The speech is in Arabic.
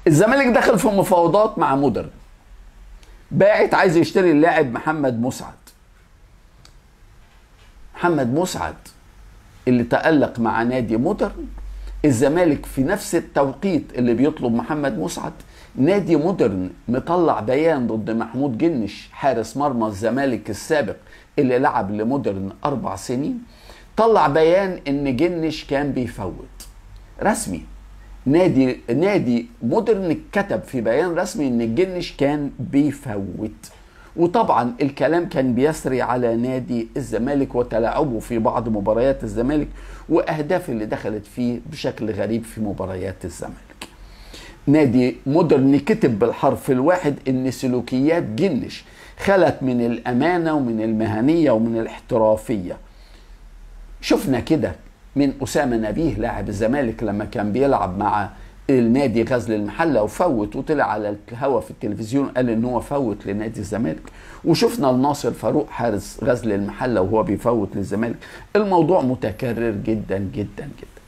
الزمالك دخل في مفاوضات مع مودرن، باعت عايز يشتري اللاعب محمد مسعد. محمد مسعد اللي تألق مع نادي مودرن، الزمالك في نفس التوقيت اللي بيطلب محمد مسعد نادي مودرن مطلع بيان ضد محمود جنش حارس مرمى الزمالك السابق اللي لعب لمودرن 4 سنين. طلع بيان ان جنش كان بيفوت رسمي. نادي مودرن كتب في بيان رسمي ان الجنش كان بيفوت، وطبعا الكلام كان بيسري على نادي الزمالك وتلاعبه في بعض مباريات الزمالك واهداف اللي دخلت فيه بشكل غريب في مباريات الزمالك. نادي مودرن كتب بالحرف الواحد ان سلوكيات جنش خلت من الامانه ومن المهنيه ومن الاحترافيه. شفنا كده من أسامة نبيه لاعب الزمالك لما كان بيلعب مع النادي غزل المحلة وفوت وطلع على الهوا في التلفزيون قال ان هو فوت لنادي الزمالك، وشفنا الناصر فاروق حارس غزل المحلة وهو بيفوت للزمالك. الموضوع متكرر جدا جدا جدا.